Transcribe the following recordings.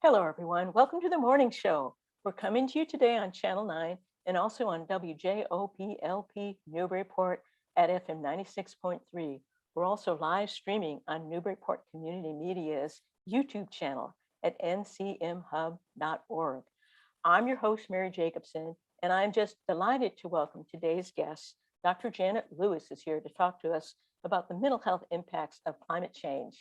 Hello, everyone. Welcome to the morning show. We're coming to you today on Channel 9 and also on WJOPLP Newburyport at FM 96.3. We're also live streaming on Newburyport Community Media's YouTube channel at ncmhub.org. I'm your host, Mary Jacobsen, and I'm just delighted to welcome today's guest. Dr. Janet Lewis is here to talk to us about the mental health impacts of climate change.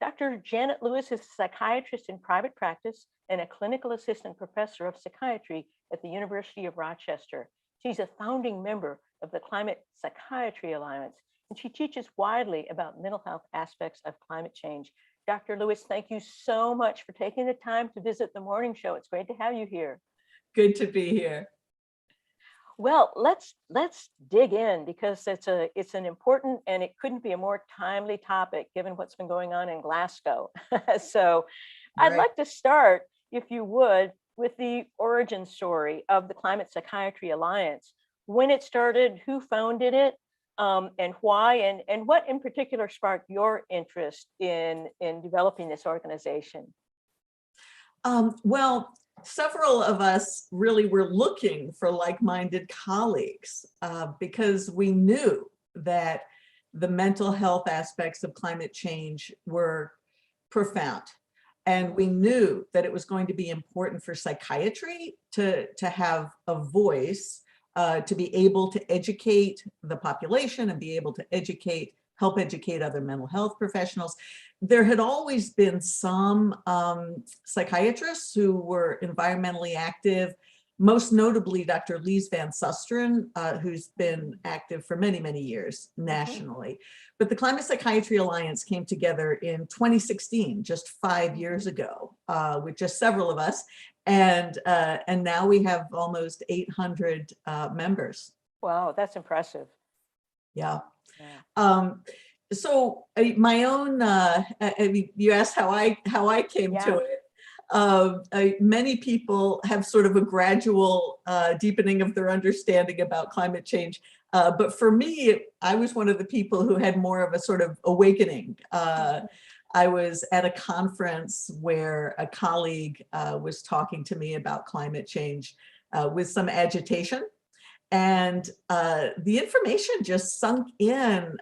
Dr. Janet Lewis is a psychiatrist in private practice and a clinical assistant professor of psychiatry at the University of Rochester. She's a founding member of the Climate Psychiatry Alliance, and she teaches widely about mental health aspects of climate change. Dr. Lewis, thank you so much for taking the time to visit the morning show. It's great to have you here. Good to be here. Well, let's dig in because it's an important and it couldn't be a more timely topic given what's been going on in Glasgow. So I'd like to start, if you would, with the origin story of the Climate Psychiatry Alliance, when it started, who founded it, and why, and what in particular sparked your interest in developing this organization. Well, several of us really were looking for like-minded colleagues because we knew that the mental health aspects of climate change were profound. And we knew that it was going to be important for psychiatry to have a voice, to be able to educate the population and be able to help educate other mental health professionals. There had always been some psychiatrists who were environmentally active, most notably Dr. Lies van Susteren, who's been active for many, many years nationally. But the Climate Psychiatry Alliance came together in 2016, just 5 years ago, with just several of us. And now we have almost 800 members. Wow, that's impressive. Yeah. So my own, you asked how I came to it. Many people have sort of a gradual deepening of their understanding about climate change. But for me, I was one of the people who had more of a sort of awakening. I was at a conference where a colleague was talking to me about climate change with some agitation. And the information just sunk in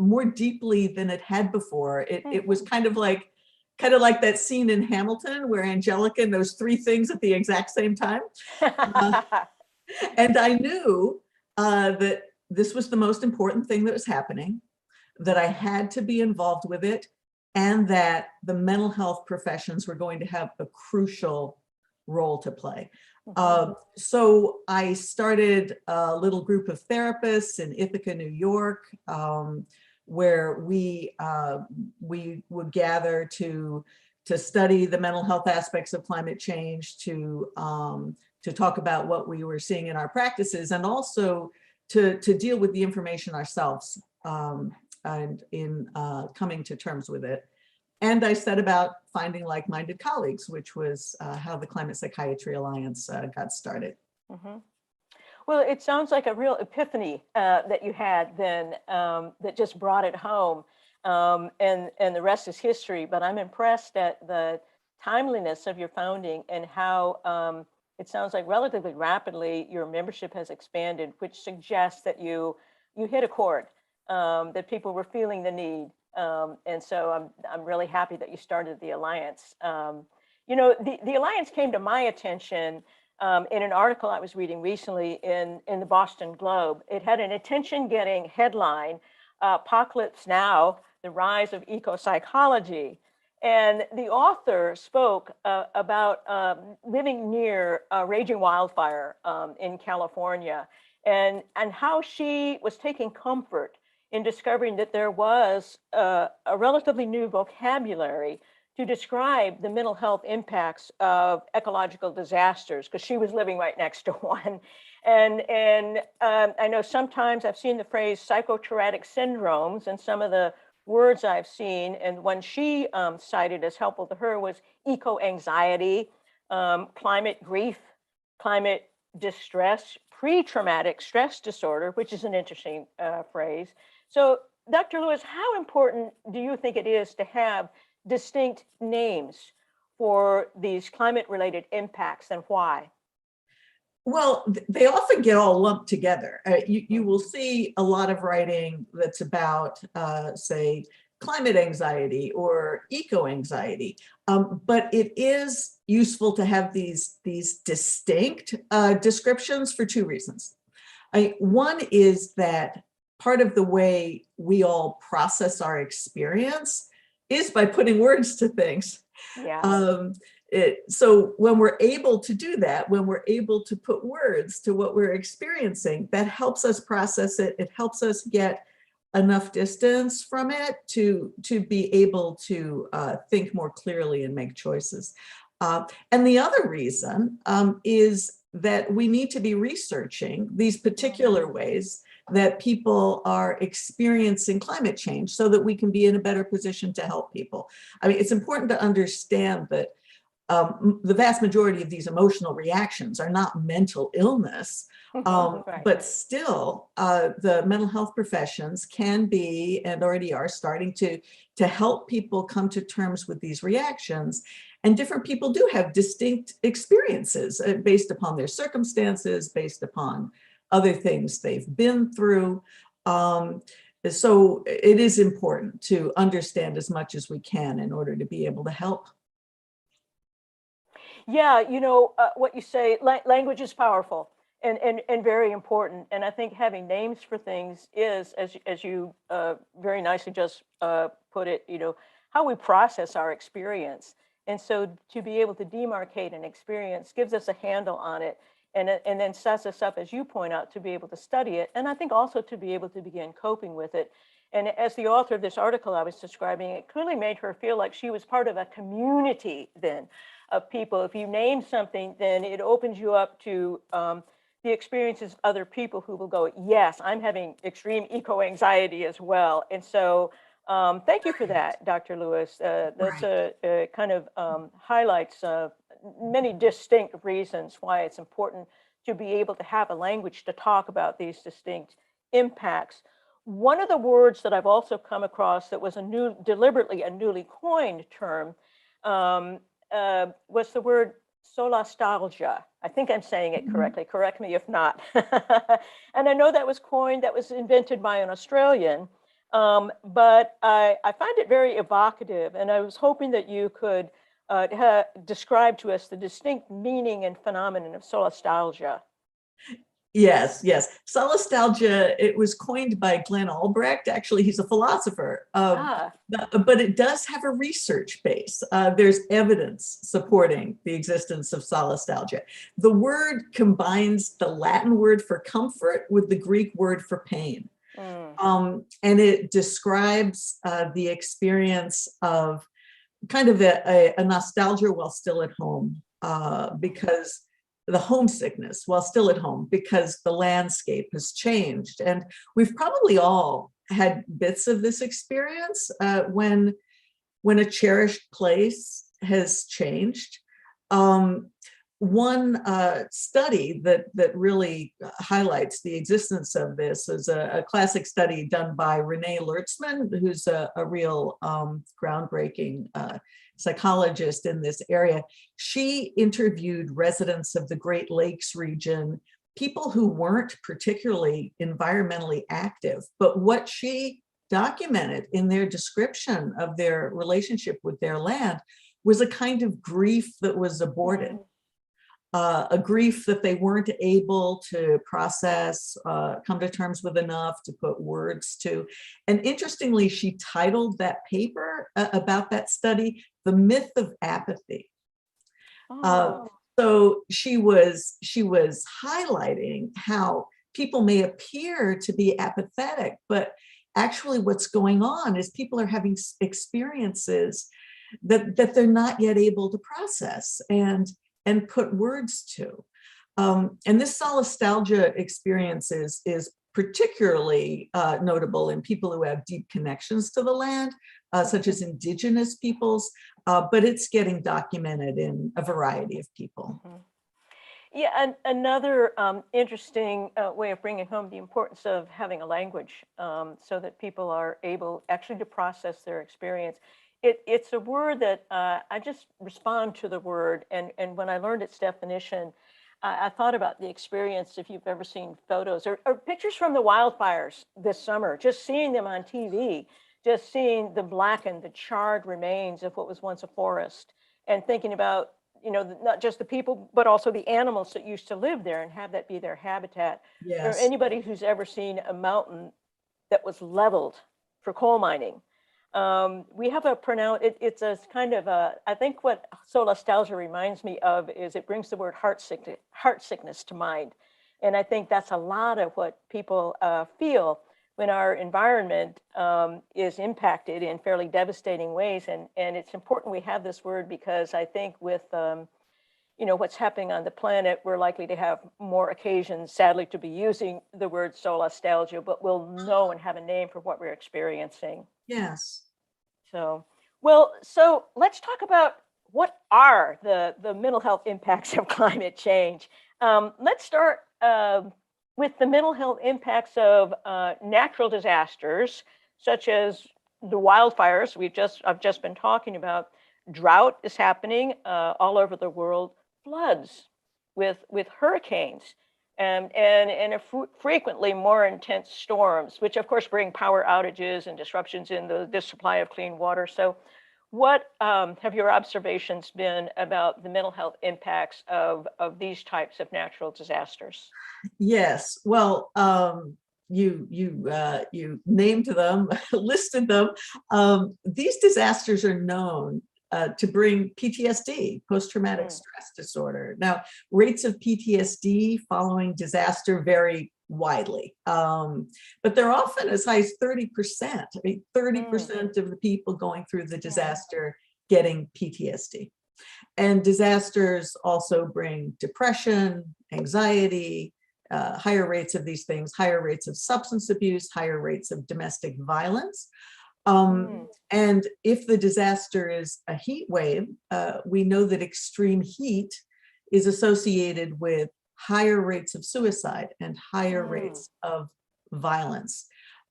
more deeply than it had before. It was kind of like that scene in Hamilton where Angelica knows three things at the exact same time. And I knew that this was the most important thing that was happening, that I had to be involved with it, and that the mental health professions were going to have a crucial role to play. So I started a little group of therapists in Ithaca, New York, where we would gather to study the mental health aspects of climate change, to talk about what we were seeing in our practices, and also to deal with the information ourselves and in coming to terms with it. And I set about finding like-minded colleagues, which was how the Climate Psychiatry Alliance got started. Well, it sounds like a real epiphany that you had then that just brought it home, and the rest is history. But I'm impressed at the timeliness of your founding and how it sounds like relatively rapidly your membership has expanded, which suggests that you hit a chord, that people were feeling the need. And so I'm really happy that you started the Alliance. You know, the Alliance came to my attention in an article I was reading recently in the Boston Globe. It had an attention-getting headline, Apocalypse Now, the Rise of Eco-Psychology. And the author spoke about living near a raging wildfire in California and how she was taking comfort in discovering that there was a relatively new vocabulary to describe the mental health impacts of ecological disasters, because she was living right next to one. And I know sometimes I've seen the phrase psychoterapeutic syndromes and some of the words I've seen, and one she cited as helpful to her was eco-anxiety, climate grief, climate distress, pre-traumatic stress disorder, which is an interesting phrase. So, Dr. Lewis, how important do you think it is to have distinct names for these climate-related impacts, and why? Well, they often get all lumped together. You will see a lot of writing that's about, say, climate anxiety or eco-anxiety, but it is useful to have these distinct descriptions for two reasons. One is that part of the way we all process our experience is by putting words to things. Yeah. So when we're able to do that, when we're able to put words to what we're experiencing, that helps us process it. It helps us get enough distance from it to be able to think more clearly and make choices. And the other reason is that we need to be researching these particular ways that people are experiencing climate change so that we can be in a better position to help people. I mean, it's important to understand that the vast majority of these emotional reactions are not mental illness, Right. but still the mental health professions can be and already are starting to help people come to terms with these reactions. And different people do have distinct experiences based upon their circumstances, based upon other things they've been through. So it is important to understand as much as we can in order to be able to help. Yeah, what you say, language is powerful and very important. And I think having names for things is, as you very nicely just put it, how we process our experience. And so to be able to demarcate an experience gives us a handle on it, and then sets us up, as you point out, to be able to study it. And I think also to be able to begin coping with it. And as the author of this article I was describing, it clearly made her feel like she was part of a community then of people. If you name something, then it opens you up to the experiences of other people who will go, yes, I'm having extreme eco-anxiety as well. And so thank you for that, Dr. Lewis. That's Right. a kind of highlights many distinct reasons why it's important to be able to have a language to talk about these distinct impacts. One of the words that I've also come across that was deliberately a newly coined term was the word solastalgia. I think I'm saying it correctly. Correct me if not. And I know that was invented by an Australian, but I find it very evocative, and I was hoping that you could describe to us the distinct meaning and phenomenon of solastalgia. Yes, yes. Solastalgia, it was coined by Glenn Albrecht. Actually, he's a philosopher. Ah, But it does have a research base. There's evidence supporting the existence of solastalgia. The word combines the Latin word for comfort with the Greek word for pain. And it describes the experience of kind of a nostalgia while still at home, because the homesickness while still at home, because the landscape has changed. And we've probably all had bits of this experience when a cherished place has changed. One study that really highlights the existence of this is a classic study done by Renee Lertzman, who's a real groundbreaking psychologist in this area. She interviewed residents of the Great Lakes region, people who weren't particularly environmentally active, but what she documented in their description of their relationship with their land was a kind of grief that was aborted. A grief that they weren't able to process, come to terms with enough to put words to. And interestingly, she titled that paper about that study, "The Myth of Apathy." So she was highlighting how people may appear to be apathetic, but actually what's going on is people are having experiences that they're not yet able to process and put words to. And this solastalgia experience is particularly notable in people who have deep connections to the land, such as indigenous peoples, but it's getting documented in a variety of people. Yeah, and another interesting way of bringing home the importance of having a language so that people are able actually to process their experience it's a word that I just respond to the word. And when I learned its definition, I thought about the experience, if you've ever seen photos or pictures from the wildfires this summer, just seeing them on TV, just seeing the blackened, the charred remains of what was once a forest, and thinking about, not just the people, but also the animals that used to live there and have that be their habitat. Or Yes. anybody who's ever seen a mountain that was leveled for coal mining. We have a it's a kind of I think what solastalgia reminds me of is it brings the word heart sickness to mind. And I think that's a lot of what people feel when our environment is impacted in fairly devastating ways. And it's important we have this word because I think with what's happening on the planet, we're likely to have more occasions, sadly, to be using the word solastalgia, but we'll know and have a name for what we're experiencing. Yes. So let's talk about what are the mental health impacts of climate change. Let's start with the mental health impacts of natural disasters, such as the wildfires I've just been talking about. Drought is happening all over the world. Floods with hurricanes and frequently more intense storms, which of course bring power outages and disruptions in the supply of clean water. So what have your observations been about the mental health impacts of these types of natural disasters? Yes. Well, you named them, listed them. These disasters are known to bring PTSD, post-traumatic stress disorder. Now, rates of PTSD following disaster vary widely, but they're often as high as 30%. I mean, 30% of the people going through the disaster getting PTSD. And disasters also bring depression, anxiety, higher rates of these things, higher rates of substance abuse, higher rates of domestic violence. And if the disaster is a heat wave, we know that extreme heat is associated with higher rates of suicide and higher rates of violence.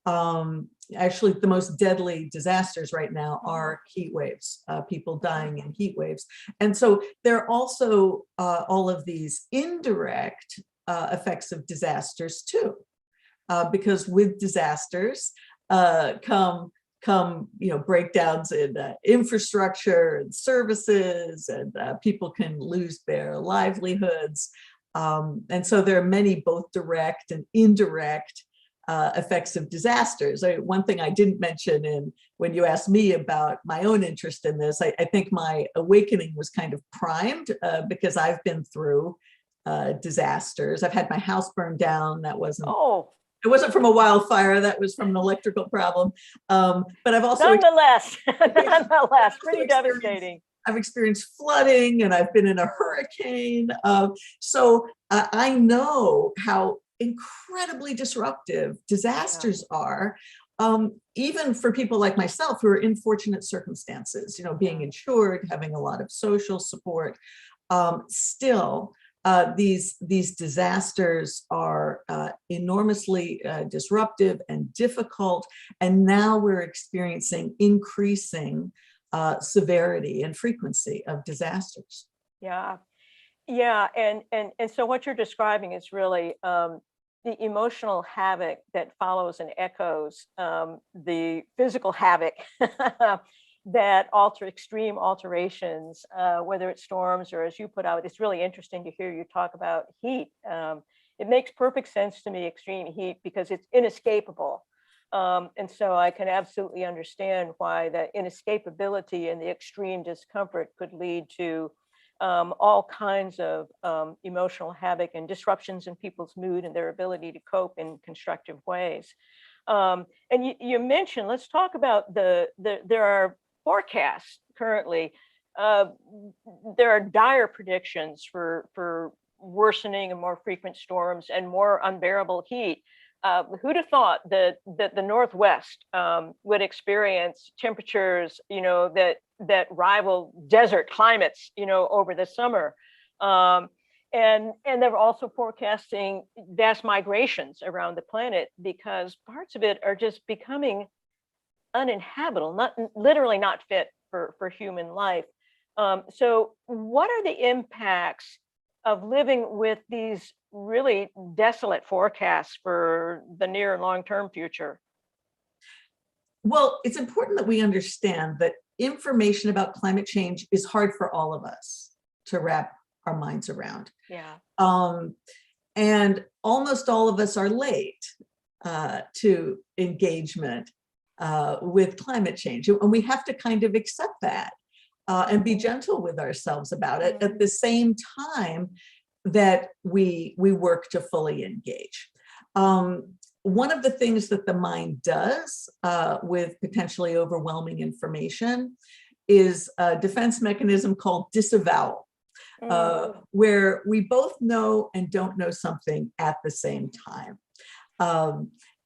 Actually, the most deadly disasters right now are heat waves, people dying in heat waves. And so there are also all of these indirect effects of disasters too, because with disasters come breakdowns in infrastructure and services, and people can lose their livelihoods. And so there are many both direct and indirect effects of disasters. One thing I didn't mention when you asked me about my own interest in this, I think my awakening was kind of primed because I've been through disasters. I've had my house burned down. That wasn't It wasn't from a wildfire, that was from an electrical problem. But I've also nonetheless pretty devastating. I've experienced flooding and I've been in a hurricane. So I know how incredibly disruptive disasters are, even for people like myself who are in fortunate circumstances, being insured, having a lot of social support. Still, these disasters are enormously disruptive and difficult, and now we're experiencing increasing severity and frequency of disasters. Yeah, and so what you're describing is really the emotional havoc that follows and echoes the physical havoc that extreme alterations, whether it's storms or, as you put out, it's really interesting to hear you talk about heat. It makes perfect sense to me, extreme heat, because it's inescapable. And so I can absolutely understand why the inescapability and the extreme discomfort could lead to all kinds of emotional havoc and disruptions in people's mood and their ability to cope in constructive ways. And you mentioned, let's talk about there are forecasts currently. There are dire predictions for worsening and more frequent storms and more unbearable heat. Who'd have thought that the Northwest would experience temperatures, that rival desert climates, over the summer. And they're also forecasting vast migrations around the planet because parts of it are just becoming uninhabitable, literally not fit for human life. So what are the impacts of living with these really desolate forecasts for the near and long-term future? Well, it's important that we understand that information about climate change is hard for all of us to wrap our minds around. Yeah. And almost all of us are late to engagement with climate change. And we have to kind of accept that and be gentle with ourselves about it at the same time that we work to fully engage. One of the things that the mind does with potentially overwhelming information is a defense mechanism called disavowal. Where we both know and don't know something at the same time.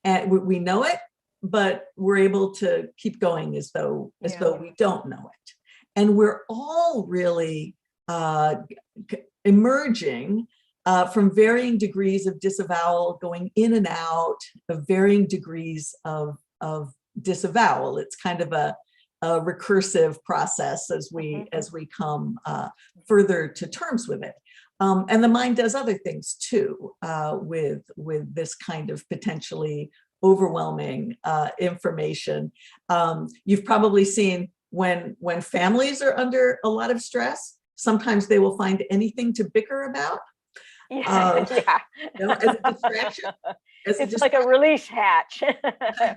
And we know it, but we're able to keep going as though we don't know it. And we're all really emerging from varying degrees of disavowal, going in and out of varying degrees of disavowal. It's kind of a recursive process as we come further to terms with it. And the mind does other things too with this kind of potentially overwhelming information. You've probably seen when families are under a lot of stress, sometimes they will find anything to bicker about. Yeah. You know, as a distraction. It's like a release hatch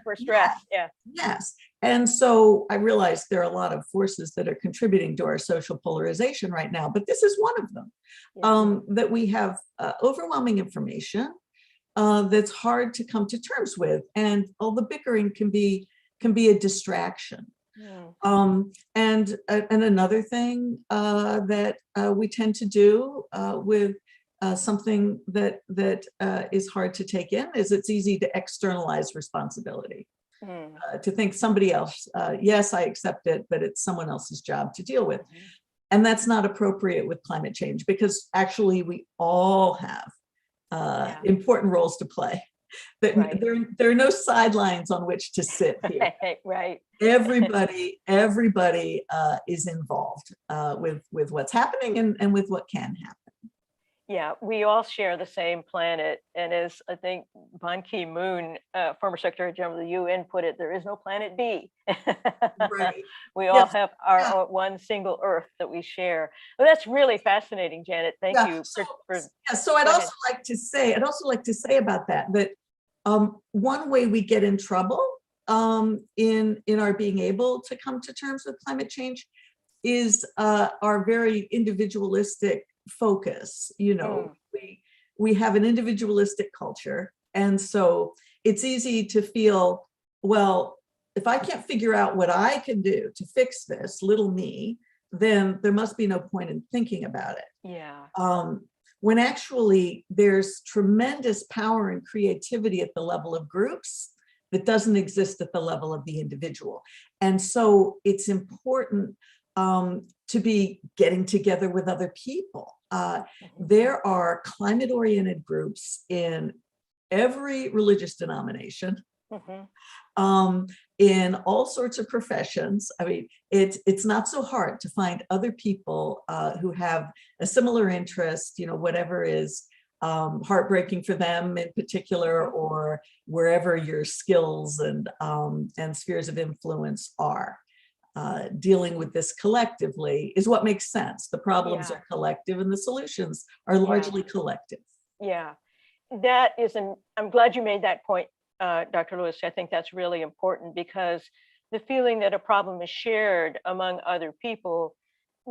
for stress. Yeah. Yes. And so I realize there are a lot of forces that are contributing to our social polarization right now, but this is one of them, that we have overwhelming information that's hard to come to terms with. And all the bickering can be a distraction. And another thing that we tend to do with something that is hard to take in is it's easy to externalize responsibility. To think somebody else, yes, I accept it, but it's someone else's job to deal with. And that's not appropriate with climate change because actually we all have important roles to play. There are no sidelines on which to sit here. Right. Everybody is involved with what's happening and with what can happen. Yeah, we all share the same planet. And as I think Ban Ki-moon, former Secretary General of the UN, put it, there is no planet B. Right. We all have our one single Earth that we share. Well, that's really fascinating, Janet. Thank you. So I'd also like to say about that one way we get in trouble in our being able to come to terms with climate change is our very individualistic focus. You know, we have an individualistic culture, and so it's easy to feel, well, if I can't figure out what I can do to fix this, little me, then there must be no point in thinking about it. When actually there's tremendous power and creativity at the level of groups that doesn't exist at the level of the individual. And so it's important to be getting together with other people. There are climate-oriented groups in every religious denomination, in all sorts of professions. I mean, it's not so hard to find other people who have a similar interest, you know, whatever is heartbreaking for them in particular, or wherever your skills and spheres of influence are. Dealing with this collectively is what makes sense. The problems are collective and the solutions are largely collective. Yeah, that is I'm glad you made that point, Dr. Lewis. I think that's really important because the feeling that a problem is shared among other people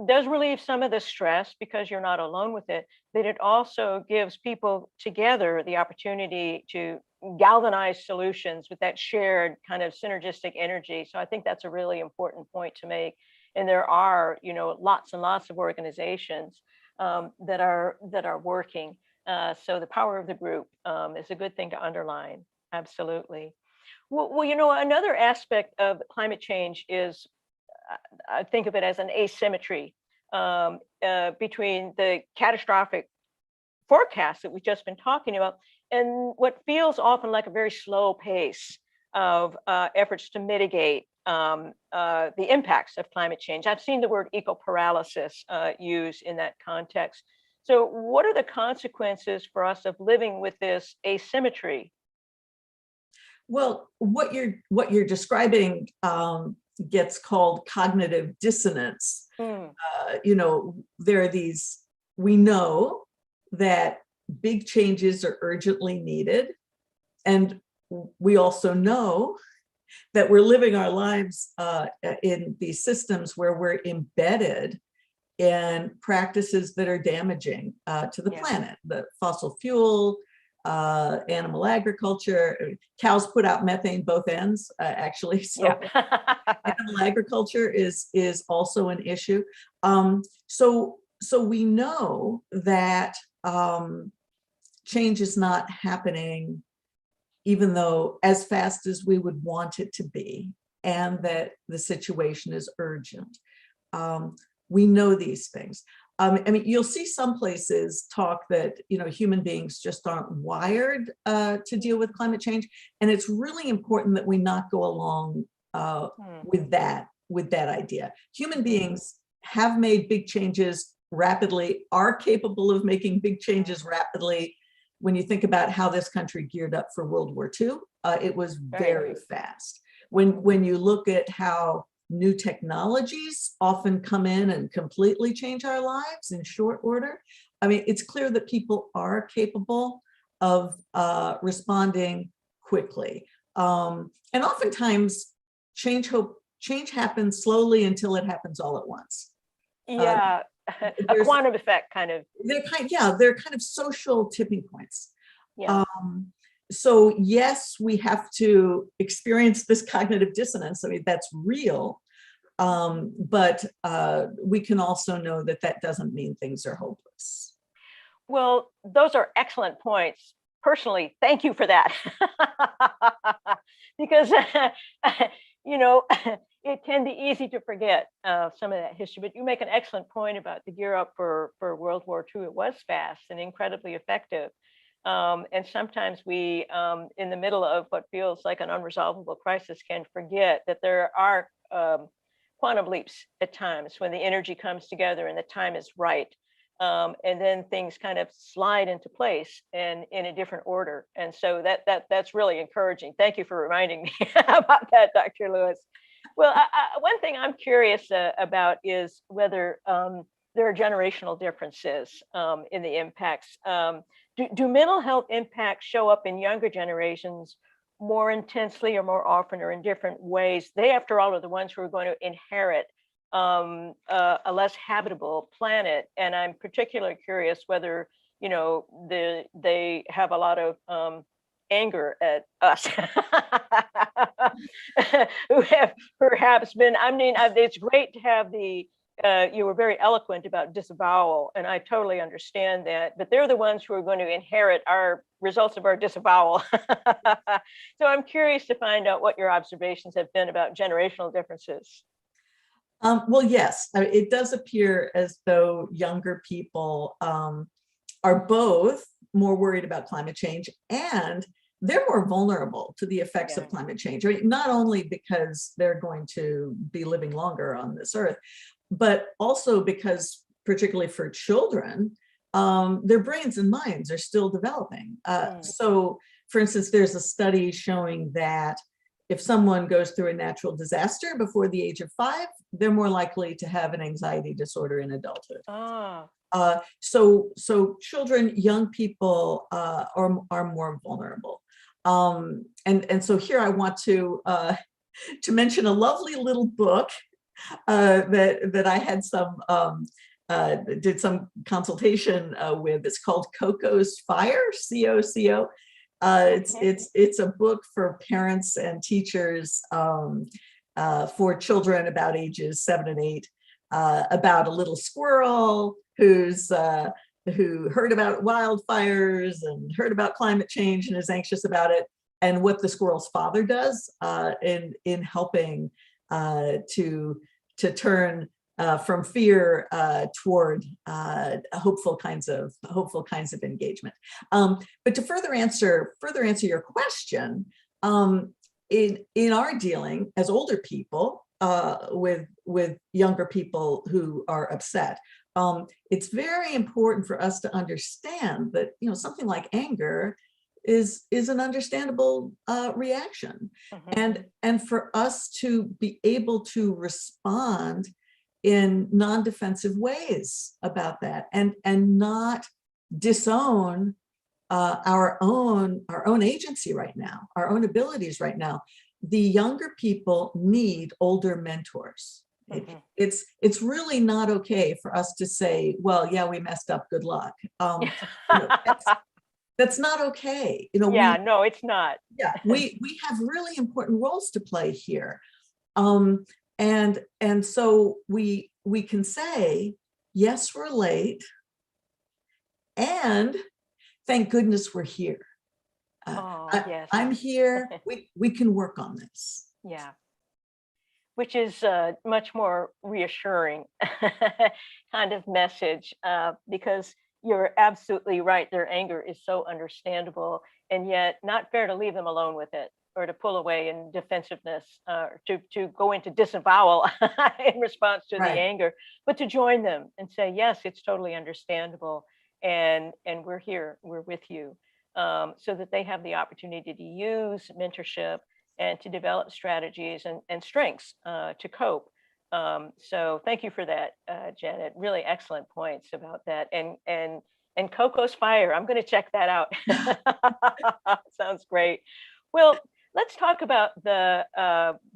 does relieve some of the stress because you're not alone with it, but it also gives people together the opportunity to galvanize solutions with that shared kind of synergistic energy. So I think that's a really important point to make. And there are, you know, lots and lots of organizations that are working. So the power of the group is a good thing to underline. Absolutely. Well, you know, another aspect of climate change is, I think of it as an asymmetry between the catastrophic forecasts that we've just been talking about and what feels often like a very slow pace of efforts to mitigate the impacts of climate change. I've seen the word ecoparalysis used in that context. So, what are the consequences for us of living with this asymmetry? Well, what you're describing gets called cognitive dissonance. Mm, There are these, we know that big changes are urgently needed. And we also know that we're living our lives in these systems where we're embedded in practices that are damaging to the yeah. planet, the fossil fuel, animal agriculture. Cows put out methane both ends, actually. So Yeah. animal agriculture is also an issue. So we know that change is not happening, even though as fast as we would want it to be, and that the situation is urgent. We know these things. You'll see some places talk that human beings just aren't wired to deal with climate change, and it's really important that we not go along with that idea. Human beings have made big changes rapidly, are capable of making big changes rapidly. When you think about how this country geared up for World War II, it was very fast. When you look at how new technologies often come in and completely change our lives in short order, it's clear that people are capable of responding quickly. And oftentimes, change happens slowly until it happens all at once. Yeah. A quantum effect kind of. They're kind of social tipping points. Yeah. So yes, we have to experience this cognitive dissonance. That's real. But we can also know that that doesn't mean things are hopeless. Well, those are excellent points. Personally, thank you for that. Because, you know, it can be easy to forget some of that history, but you make an excellent point about the gear up for World War II. It was fast and incredibly effective. And sometimes we, in the middle of what feels like an unresolvable crisis, can forget that there are quantum leaps at times when the energy comes together and the time is right. And then things kind of slide into place and in a different order. And so that's really encouraging. Thank you for reminding me about that, Dr. Lewis. Well, one thing I'm curious about is whether there are generational differences in the impacts. Do mental health impacts show up in younger generations more intensely or more often or in different ways? They, after all, are the ones who are going to inherit a less habitable planet. And I'm particularly curious whether, they have a lot of anger at us who have perhaps been, it's great to have you were very eloquent about disavowal, and I totally understand that, but they're the ones who are going to inherit our results of our disavowal. So I'm curious to find out what your observations have been about generational differences. Well, yes, it does appear as though younger people are both more worried about climate change, and they're more vulnerable to the effects of climate change. Not only because they're going to be living longer on this earth, but also because, particularly for children, their brains and minds are still developing. So, for instance, there's a study showing that if someone goes through a natural disaster before the age of 5, they're more likely to have an anxiety disorder in adulthood. So children, young people are more vulnerable. And so here I want to mention a lovely little book that I had did some consultation with. It's called Coco's Fire, COCO. It's a book for parents and teachers for children about ages 7 and 8, about a little squirrel who heard about wildfires and heard about climate change and is anxious about it, and what the squirrel's father does in helping to turn from fear toward hopeful kinds of engagement. But to further answer your question, in our dealing as older people with younger people who are upset, it's very important for us to understand that, you know, something like anger is an understandable reaction, and for us to be able to respond in non-defensive ways about that, and not disown our own agency right now, our own abilities right now. The younger people need older mentors. It's really not okay for us to say, well, yeah, we messed up, good luck. You know, that's not okay. You know, yeah, no, it's not. we have really important roles to play here. And so we can say, yes, we're late, and thank goodness we're here. Yes. I'm here. We can work on this. Yeah, which is much more reassuring kind of message, because you're absolutely right. Their anger is so understandable, and yet not fair to leave them alone with it, or to pull away in defensiveness, or to go into disavowal in response to the anger, but to join them and say, yes, it's totally understandable, and we're here, we're with you, so that they have the opportunity to use mentorship and to develop strategies and strengths to cope. So thank you for that, Janet. Really excellent points about that. And Coco's Fire, I'm going to check that out. Sounds great. Well, let's talk about the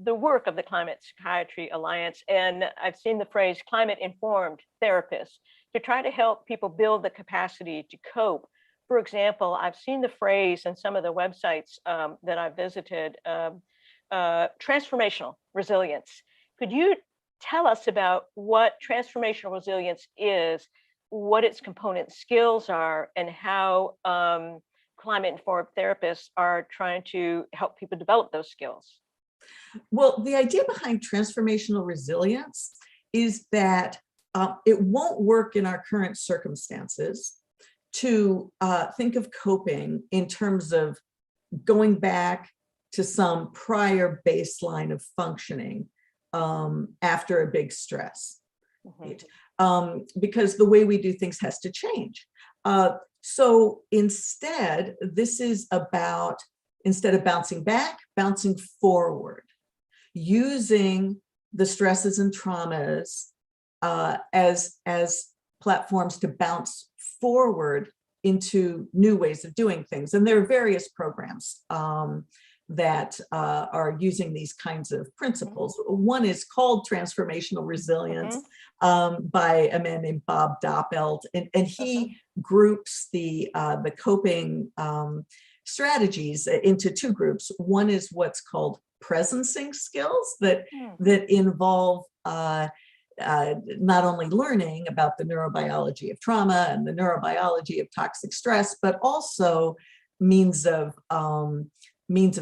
work of the Climate Psychiatry Alliance. And I've seen the phrase climate-informed therapists to try to help people build the capacity to cope. For example, I've seen the phrase in some of the websites that I've visited, transformational resilience. Could you tell us about what transformational resilience is, what its component skills are, and how climate-informed therapists are trying to help people develop those skills? Well, the idea behind transformational resilience is that it won't work in our current circumstances to think of coping in terms of going back to some prior baseline of functioning after a big stress, because the way we do things has to change. So instead, this is about, instead of bouncing back, bouncing forward, using the stresses and traumas as platforms to bounce forward into new ways of doing things. And there are various programs that are using these kinds of principles. One is called Transformational Resilience by a man named Bob Doppelt, and he groups the coping strategies into two groups. One is what's called presencing skills that involve not only learning about the neurobiology of trauma and the neurobiology of toxic stress, but also means of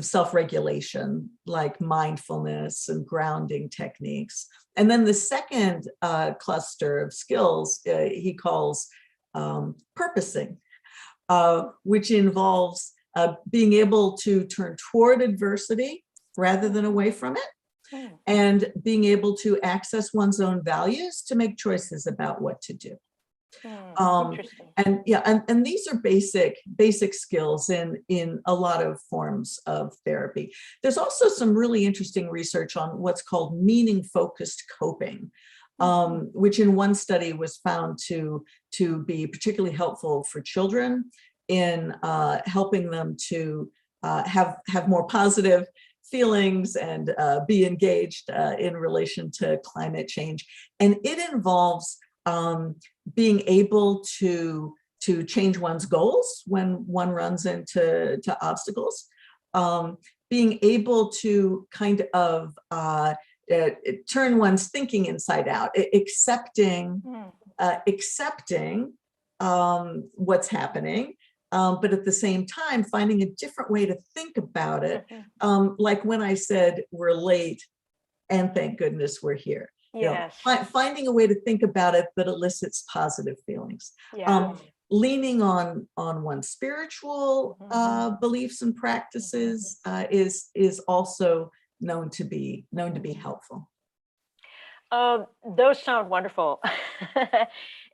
self-regulation, like mindfulness and grounding techniques. And then the second cluster of skills he calls purposing, which involves being able to turn toward adversity rather than away from it, and being able to access one's own values to make choices about what to do. And yeah, and these are basic skills in a lot of forms of therapy. There's also some really interesting research on what's called meaning-focused coping, which in one study was found to be particularly helpful for children in helping them to have more positive feelings and be engaged in relation to climate change. And it involves being able to change one's goals when one runs into obstacles, being able to kind of turn one's thinking inside out, accepting what's happening, but at the same time finding a different way to think about it. Like when I said we're late, and thank goodness we're here. Yes. You know, finding a way to think about it that elicits positive feelings. leaning on one's spiritual beliefs and practices is also known to be helpful. Those sound wonderful.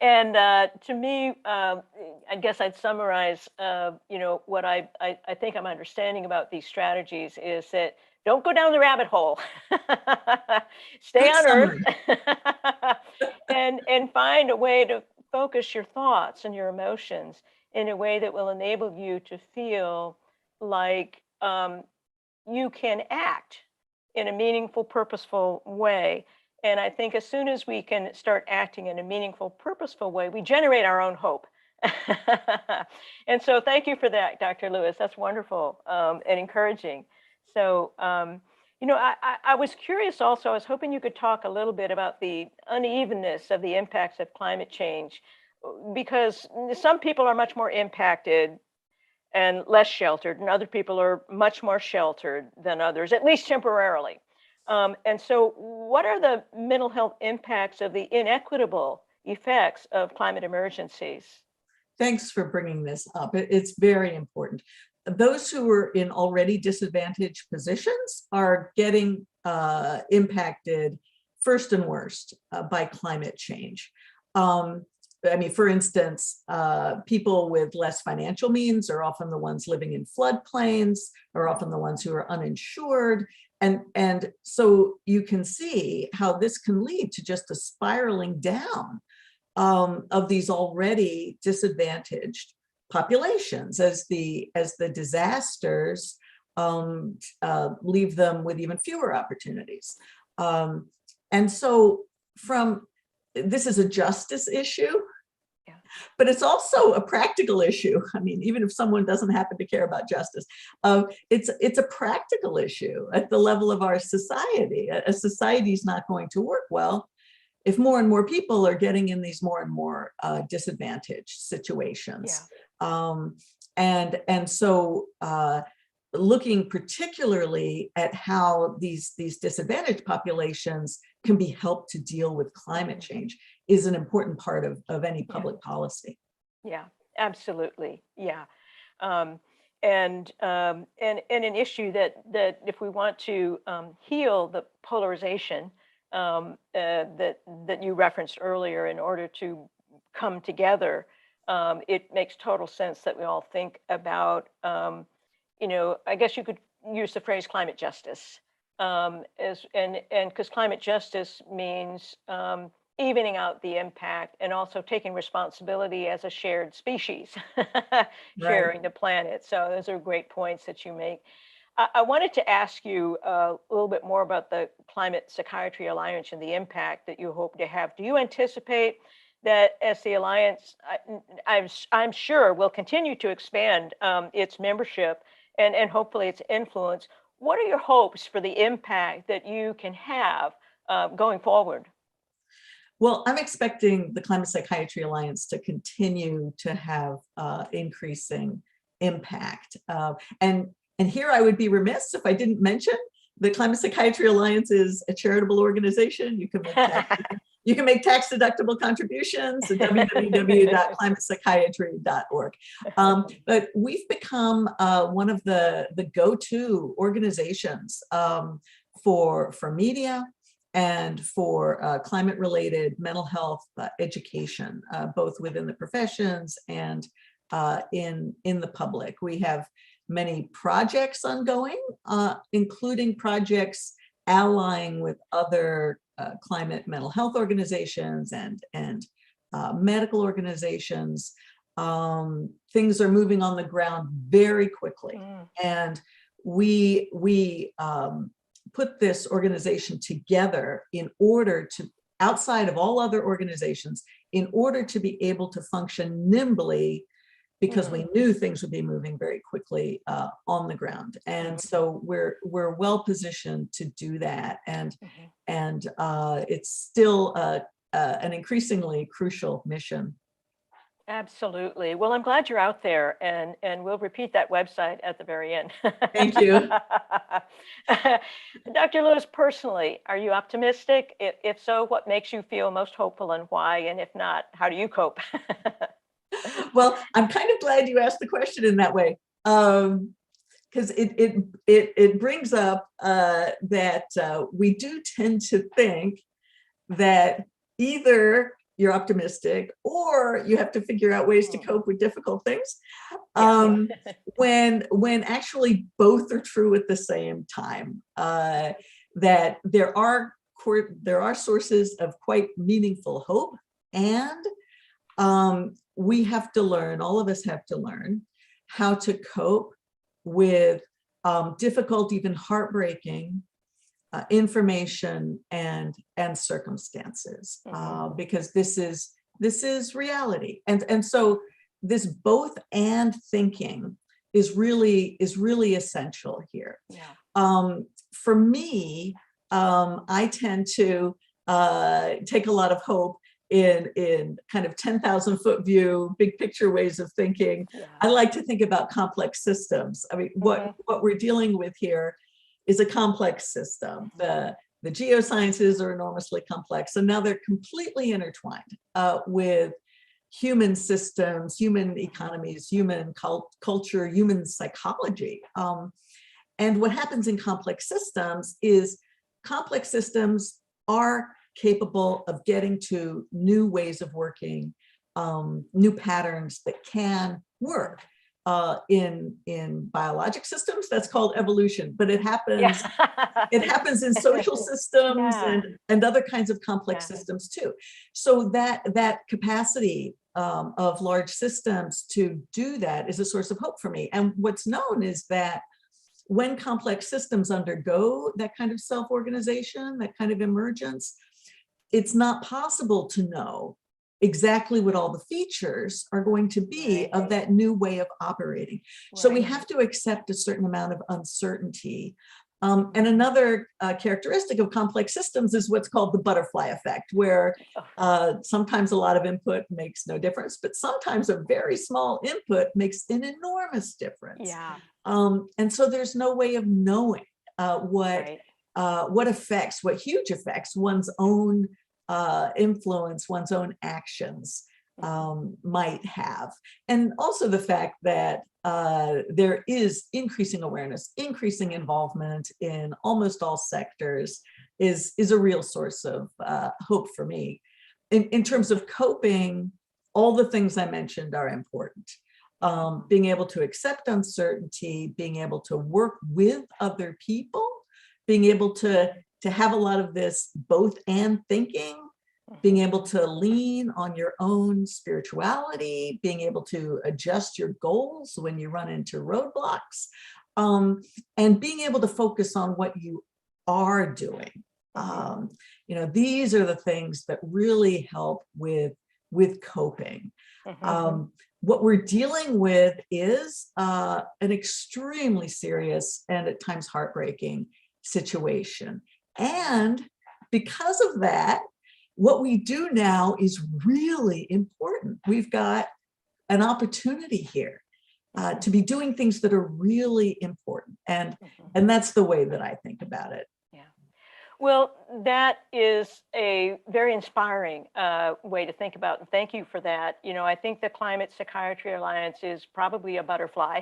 And to me, I guess I'd summarize, what I think I'm understanding about these strategies is that don't go down the rabbit hole. Stay Good on Earth summary. and find a way to focus your thoughts and your emotions in a way that will enable you to feel like you can act in a meaningful, purposeful way. And I think as soon as we can start acting in a meaningful, purposeful way, we generate our own hope. And so thank you for that, Dr. Lewis. That's wonderful and encouraging. So, I was curious also, I was hoping you could talk a little bit about the unevenness of the impacts of climate change, because some people are much more impacted and less sheltered, and other people are much more sheltered than others, at least temporarily. And so what are the mental health impacts of the inequitable effects of climate emergencies? Thanks for bringing this up. It's very important. Those who are in already disadvantaged positions are getting impacted first and worst by climate change. For instance, people with less financial means are often the ones living in floodplains, are often the ones who are uninsured. And so you can see how this can lead to just a spiraling down of these already disadvantaged populations as the disasters leave them with even fewer opportunities. And so this is a justice issue, but it's also a practical issue. I mean, even if someone doesn't happen to care about justice, it's a practical issue at the level of our society. A society is not going to work well if more and more people are getting in these more and more disadvantaged situations. And so looking particularly at how these disadvantaged populations can be helped to deal with climate change is an important part of any public policy. Yeah, absolutely. Yeah. And an issue that if we want to heal the polarization that you referenced earlier, in order to come together, it makes total sense that we all think about, I guess you could use the phrase climate justice, and because climate justice means evening out the impact and also taking responsibility as a shared species, sharing the planet. So those are great points that you make. I wanted to ask you a little bit more about the Climate Psychiatry Alliance and the impact that you hope to have. Do you anticipate that as the Alliance, I'm sure, will continue to expand its membership and hopefully its influence? What are your hopes for the impact that you can have going forward? Well, I'm expecting the Climate Psychiatry Alliance to continue to have increasing impact. And here I would be remiss if I didn't mention the Climate Psychiatry Alliance is a charitable organization. You can make tax-deductible contributions at www.climatepsychiatry.org. But we've become one of the go-to organizations for media and for climate-related mental health education, both within the professions and in the public. We have many projects ongoing, including projects allying with other climate mental health organizations and medical organizations. Things are moving on the ground very quickly. And we put this organization together in order to, outside of all other organizations, in order to be able to function nimbly, because we knew things would be moving very quickly on the ground. And so we're well positioned to do that. And it's still an increasingly crucial mission. Absolutely. Well, I'm glad you're out there, and we'll repeat that website at the very end. Thank you. Dr. Lewis, personally, are you optimistic? If so, what makes you feel most hopeful and why? And if not, how do you cope? Well, I'm kind of glad you asked the question in that way, because it brings up that we do tend to think that either you're optimistic or you have to figure out ways to cope with difficult things. When actually both are true at the same time, that there are sources of quite meaningful hope, and we have to learn, all of us have to learn how to cope with difficult, even heartbreaking information and circumstances, because this is reality, and so this both and thinking is really essential here. For me, I tend to take a lot of hope in kind of 10,000 foot view, big picture ways of thinking. I like to think about complex systems. I mean, what we're dealing with here is a complex system. The geosciences are enormously complex, and now they're completely intertwined with human systems, human economies, human culture, human psychology. And what happens in complex systems is complex systems are capable of getting to new ways of working, new patterns that can work. In biologic systems, that's called evolution, but it happens in social systems and other kinds of complex systems too. So that capacity of large systems to do that is a source of hope for me. And what's known is that when complex systems undergo that kind of self-organization, that kind of emergence, it's not possible to know exactly what all the features are going to be of that new way of operating. So we have to accept a certain amount of uncertainty. And another characteristic of complex systems is what's called the butterfly effect, where sometimes a lot of input makes no difference, but sometimes a very small input makes an enormous difference. And so there's no way of knowing what effects, what huge effects one's own influence, one's own actions might have. And also the fact that there is increasing awareness, increasing involvement in almost all sectors is a real source of hope for me. In terms of coping, all the things I mentioned are important. Being able to accept uncertainty, being able to work with other people, being able to have a lot of this both and thinking, being able to lean on your own spirituality, being able to adjust your goals when you run into roadblocks, and being able to focus on what you are doing. These are the things that really help with coping. What we're dealing with is an extremely serious and at times heartbreaking situation. And because of that, what we do now is really important. We've got an opportunity here to be doing things that are really important. And that's the way that I think about it. Well, that is a very inspiring way to think about, and thank you for that. I think the Climate Psychiatry Alliance is probably a butterfly,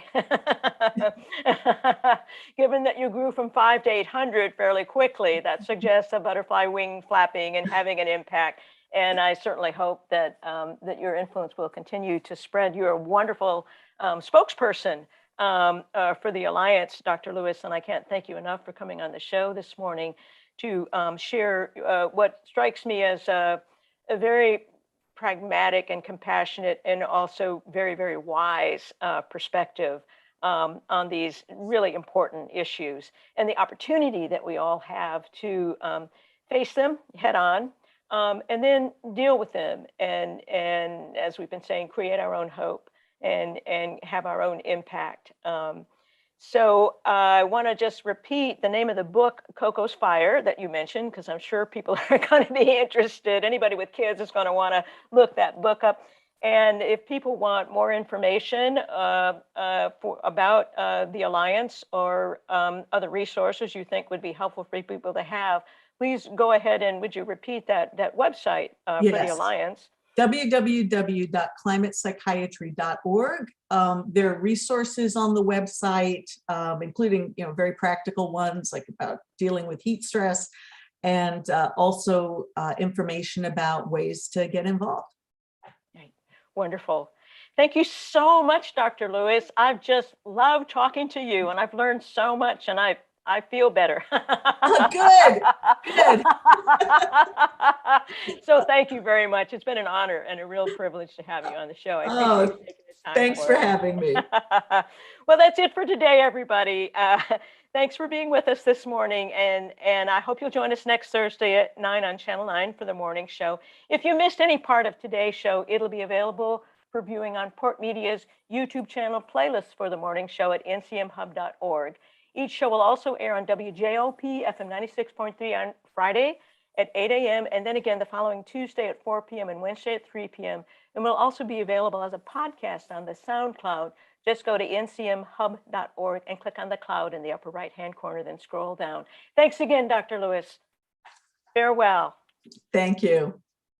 given that you grew from 5 to 800 fairly quickly. That suggests a butterfly wing flapping and having an impact. And I certainly hope that that your influence will continue to spread. You're a wonderful spokesperson for the Alliance, Dr. Lewis, and I can't thank you enough for coming on the show this morning to share what strikes me as a very pragmatic and compassionate and also very, very wise perspective on these really important issues and the opportunity that we all have to face them head on and then deal with them and as we've been saying, create our own hope and have our own impact. So I want to just repeat the name of the book, Coco's Fire, that you mentioned, because I'm sure people are going to be interested. Anybody with kids is going to want to look that book up. And if people want more information about the Alliance or other resources you think would be helpful for people to have, please go ahead and would you repeat that website for the Alliance? www.climatepsychiatry.org. There are resources on the website, including very practical ones like about dealing with heat stress, and also information about ways to get involved. Right. Wonderful. Thank you so much, Dr. Lewis. I've just loved talking to you, and I've learned so much, and I feel better. Good. Good. So thank you very much. It's been an honor and a real privilege to have you on the show. I appreciate you taking the time. Thanks for having me. Well, that's it for today, everybody. Thanks for being with us this morning, and I hope you'll join us next Thursday at 9 on Channel 9 for the morning show. If you missed any part of today's show, it'll be available for viewing on Port Media's YouTube channel playlist for the morning show at ncmhub.org. Each show will also air on WJOP FM 96.3 on Friday at 8 a.m. and then again the following Tuesday at 4 p.m. and Wednesday at 3 p.m. and will also be available as a podcast on the SoundCloud. Just go to ncmhub.org and click on the cloud in the upper right-hand corner, then scroll down. Thanks again, Dr. Lewis. Farewell. Thank you.